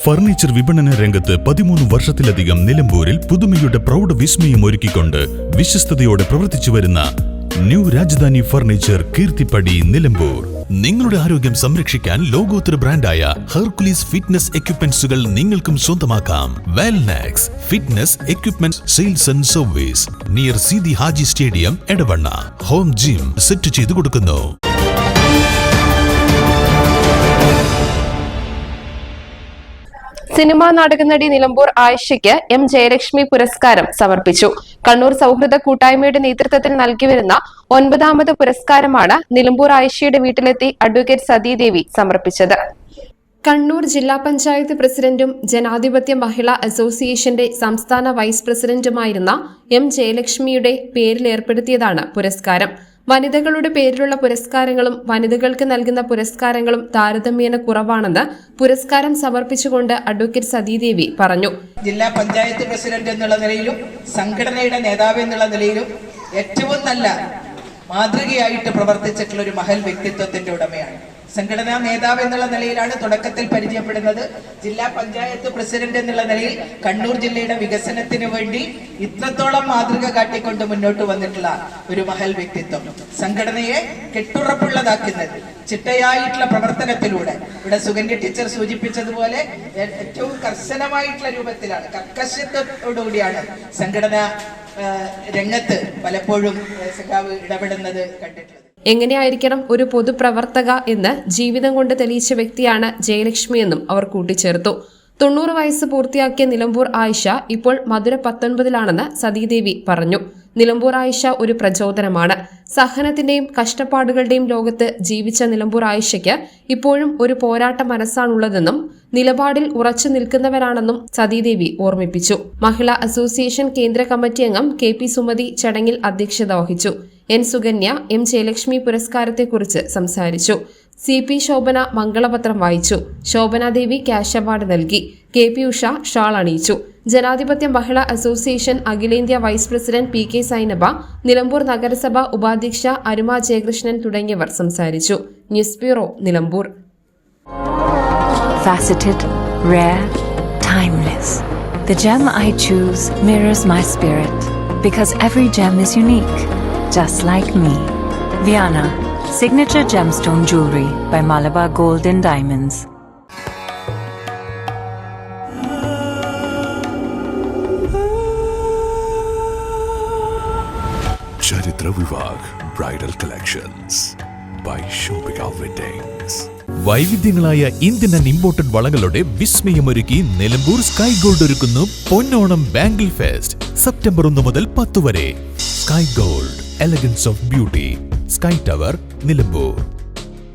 Furniture വിപണന രംഗത്ത് 13 വർഷത്തിലധികം നിലമ്പൂരിൽ പുതുമയുടെ പ്രൗഢ വിസ്മയം ഒരുക്കിക്കൊണ്ട് വിശ്വസ്തയോടെ പ്രവർത്തിച്ചു വരുന്ന ന്യൂ രാജധാനി ഫർണിച്ചർ കീർത്തിപ്പടി നിലമ്പൂർ. നിങ്ങളുടെ ആരോഗ്യം സംരക്ഷിക്കാൻ ലോകോത്തര ബ്രാൻഡായ ഹെർക്കുലീസ് ഫിറ്റ്നസ് എക്യുപ്മെന്റ്സുകൾ നിങ്ങൾക്കും സ്വന്തമാക്കാം. Wellnex fitness equipment sales and service near Seethi Haji stadium, Edavanna. Home gym set ചെയ്തു കൊടുക്കുന്നു. സിനിമാ നാടകനടി നിലമ്പൂർ ആയിഷയ്ക്ക് എം ജയലക്ഷ്മി പുരസ്കാരം സമർപ്പിച്ചു. കണ്ണൂർ സൗഹൃദ കൂട്ടായ്മയുടെ നേതൃത്വത്തിൽ നൽകിവരുന്ന 9ാമത് പുരസ്കാരമാണ് നിലമ്പൂർ ആയിഷയുടെ വീട്ടിലെത്തി അഡ്വക്കേറ്റ് സതീദേവി സമർപ്പിച്ചത്. കണ്ണൂർ ജില്ലാ പഞ്ചായത്ത് പ്രസിഡന്റും ജനാധിപത്യ മഹിളാ അസോസിയേഷന്റെ സംസ്ഥാന വൈസ് പ്രസിഡന്റുമായിരുന്ന എം ജയലക്ഷ്മിയുടെ പേരിൽ ഏർപ്പെടുത്തിയതാണ് പുരസ്കാരം. വനിതകളുടെ പേരിലുള്ള പുരസ്കാരങ്ങളും വനിതകൾക്ക് നൽകുന്ന പുരസ്കാരങ്ങളും താരതമ്യേന കുറവാണെന്ന് പുരസ്കാരം സമർപ്പിച്ചുകൊണ്ട് അഡ്വക്കേറ്റ് സതീദേവി പറഞ്ഞു. ജില്ലാ പഞ്ചായത്ത് പ്രസിഡന്റ് എന്നുള്ള നിലയിലും സംഘടനയുടെ നേതാവ് എന്നുള്ള നിലയിലും ഏറ്റവും നല്ല മാതൃകയായിട്ട് പ്രവർത്തിച്ചിട്ടുള്ള ഒരു മഹൽ വ്യക്തിത്വത്തിന്റെ ഉടമയാണ്. സംഘടനാ നേതാവ് എന്നുള്ള നിലയിലാണ് തുടക്കത്തിൽ പരിചയപ്പെടുന്നത്. ജില്ലാ പഞ്ചായത്ത് പ്രസിഡന്റ് എന്നുള്ള നിലയിൽ കണ്ണൂർ ജില്ലയുടെ വികസനത്തിന് വേണ്ടി ഇത്രത്തോളം മാതൃക കാട്ടിക്കൊണ്ട് മുന്നോട്ട് വന്നിട്ടുള്ള ഒരു മഹൽ വ്യക്തിത്വം. സംഘടനയെ കെട്ടുറപ്പുള്ളതാക്കുന്നത് ചിട്ടയായിട്ടുള്ള പ്രവർത്തനത്തിലൂടെ, ഇവിടെ സുകന്യ ടീച്ചർ സൂചിപ്പിച്ചതുപോലെ ഏറ്റവും കർശനമായിട്ടുള്ള രൂപത്തിലാണ്, കർക്കശത്വത്തോടുകൂടിയാണ് സംഘടനാ രംഗത്ത് പലപ്പോഴും സഖാവ് ഇടപെടുന്നത് കണ്ടിട്ടുള്ളത്. എങ്ങനെയായിരിക്കണം ഒരു പൊതുപ്രവർത്തക എന്ന് ജീവിതം കൊണ്ട് തെളിയിച്ച വ്യക്തിയാണ് ജയലക്ഷ്മി എന്നും അവർ കൂട്ടിച്ചേർത്തു. 90 വയസ്സ് പൂർത്തിയാക്കിയ നിലമ്പൂർ ആയിഷ ഇപ്പോൾ മധുര 19ലാണെന്ന് സതീദേവി പറഞ്ഞു. നിലമ്പൂർ ആയിഷ ഒരു പ്രചോദനമാണ്. സഹനത്തിന്റെയും കഷ്ടപ്പാടുകളുടെയും ലോകത്ത് ജീവിച്ച നിലമ്പൂർ ആയിഷയ്ക്ക് ഇപ്പോഴും ഒരു പോരാട്ട മനസ്സാണുള്ളതെന്നും നിലപാടിൽ ഉറച്ചു നിൽക്കുന്നവരാണെന്നും സതീദേവി ഓർമ്മിപ്പിച്ചു. മഹിളാ അസോസിയേഷൻ കേന്ദ്ര കമ്മിറ്റി അംഗം KP സുമതി ചടങ്ങിൽ അധ്യക്ഷത വഹിച്ചു. N സുകന്യ എം ജയലക്ഷ്മി പുരസ്കാരത്തെക്കുറിച്ച് സംസാരിച്ചു. CP ശോഭന മംഗളപത്രം വായിച്ചു. ശോഭനാദേവി ക്യാഷ് അവാർഡ് നൽകി. KP ഉഷ ഷാൾ അണിയിച്ചു. ജനാധിപത്യ മഹിളാ അസോസിയേഷൻ അഖിലേന്ത്യാ vice president PK Zainaba, Nilambur നഗരസഭ ഉപാധ്യക്ഷ അരുമ ജയകൃഷ്ണൻ തുടങ്ങിയവർ സംസാരിച്ചു. News bureau, Nilambur. Faceted, rare, timeless. The gem I choose mirrors my spirit because every gem is unique, just like me. Viana, signature gemstone jewelry by Malabar Gold and Diamonds. Charitra Vivag Bridal Collections by Shobhika Weddings. വൈവിധ്യങ്ങളായ Indian and imported വളകളുടെ വിസ്മയമൊരുക്കി Nilambur Sky Gold ഒരുക്കുന്നു Ponnonam bangle fest. September 1 മുതൽ 10 വരെ. Sky Gold, elegance of beauty, Sky Tower, Nilambur.